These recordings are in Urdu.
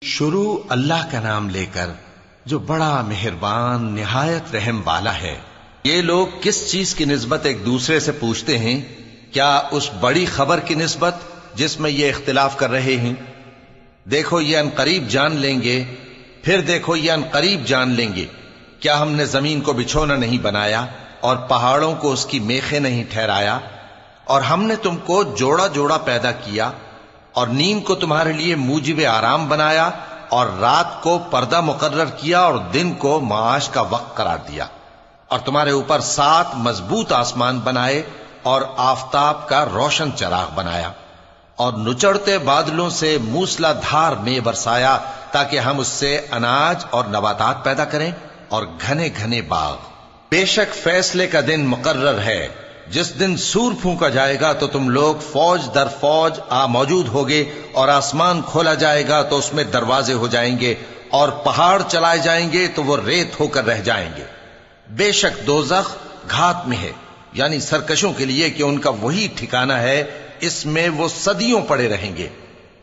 شروع اللہ کا نام لے کر جو بڑا مہربان نہایت رحم والا ہے۔ یہ لوگ کس چیز کی نسبت ایک دوسرے سے پوچھتے ہیں؟ کیا اس بڑی خبر کی نسبت جس میں یہ اختلاف کر رہے ہیں؟ دیکھو یہ ان قریب جان لیں گے، پھر دیکھو یہ ان قریب جان لیں گے۔ کیا ہم نے زمین کو بچھونا نہیں بنایا اور پہاڑوں کو اس کی میخیں نہیں ٹھہرایا؟ اور ہم نے تم کو جوڑا جوڑا پیدا کیا اور نیند کو تمہارے لیے موجب آرام بنایا اور رات کو پردہ مقرر کیا اور دن کو معاش کا وقت قرار دیا، اور تمہارے اوپر 7 مضبوط آسمان بنائے اور آفتاب کا روشن چراغ بنایا، اور نچڑتے بادلوں سے موسلا دھار میں برسایا تاکہ ہم اس سے اناج اور نباتات پیدا کریں اور گھنے گھنے باغ۔ بے شک فیصلے کا دن مقرر ہے، جس دن سور پھونکا جائے گا تو تم لوگ فوج در فوج موجود ہوگے، اور آسمان کھولا جائے گا تو اس میں دروازے ہو جائیں گے، اور پہاڑ چلائے جائیں گے تو وہ ریت ہو کر رہ جائیں گے۔ بے شک دوزخ گھات میں ہے، یعنی سرکشوں کے لیے کہ ان کا وہی ٹھکانہ ہے، اس میں وہ صدیوں پڑے رہیں گے۔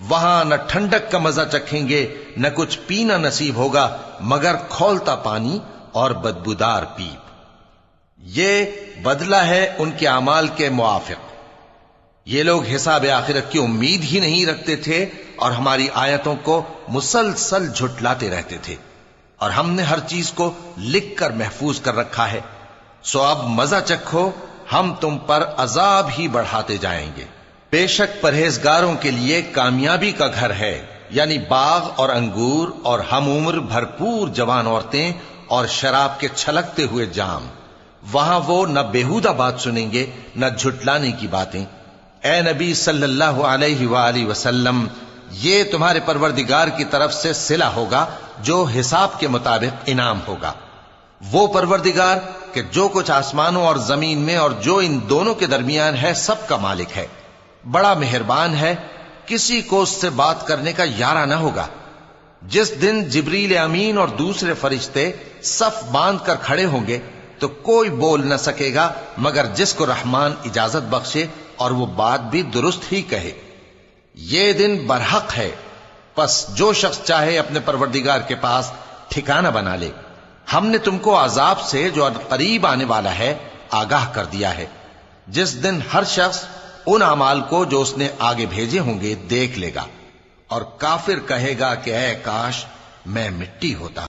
وہاں نہ ٹھنڈک کا مزہ چکھیں گے، نہ کچھ پینا نصیب ہوگا مگر کھولتا پانی اور بدبودار پیپ۔ یہ بدلہ ہے ان کے اعمال کے موافق۔ یہ لوگ حساب آخرت کی امید ہی نہیں رکھتے تھے اور ہماری آیتوں کو مسلسل جھٹلاتے رہتے تھے، اور ہم نے ہر چیز کو لکھ کر محفوظ کر رکھا ہے۔ سو اب مزہ چکھو، ہم تم پر عذاب ہی بڑھاتے جائیں گے۔ بے شک پرہیزگاروں کے لیے کامیابی کا گھر ہے، یعنی باغ اور انگور اور ہم عمر بھرپور جوان عورتیں اور شراب کے چھلکتے ہوئے جام۔ وہاں وہ نہ بیہودہ بات سنیں گے نہ جھٹلانے کی باتیں۔ اے نبی صلی اللہ علیہ وآلہ وسلم، یہ تمہارے پروردگار کی طرف سے صلہ ہوگا جو حساب کے مطابق انعام ہوگا۔ وہ پروردگار کہ جو کچھ آسمانوں اور زمین میں اور جو ان دونوں کے درمیان ہے سب کا مالک ہے، بڑا مہربان ہے، کسی کو اس سے بات کرنے کا یارہ نہ ہوگا۔ جس دن جبریل امین اور دوسرے فرشتے صف باندھ کر کھڑے ہوں گے تو کوئی بول نہ سکے گا مگر جس کو رحمان اجازت بخشے اور وہ بات بھی درست ہی کہے۔ یہ دن برحق ہے، پس جو شخص چاہے اپنے پروردگار کے پاس ٹھکانہ بنا لے۔ ہم نے تم کو عذاب سے جو قریب آنے والا ہے آگاہ کر دیا ہے، جس دن ہر شخص ان اعمال کو جو اس نے آگے بھیجے ہوں گے دیکھ لے گا، اور کافر کہے گا کہ اے کاش میں مٹی ہوتا۔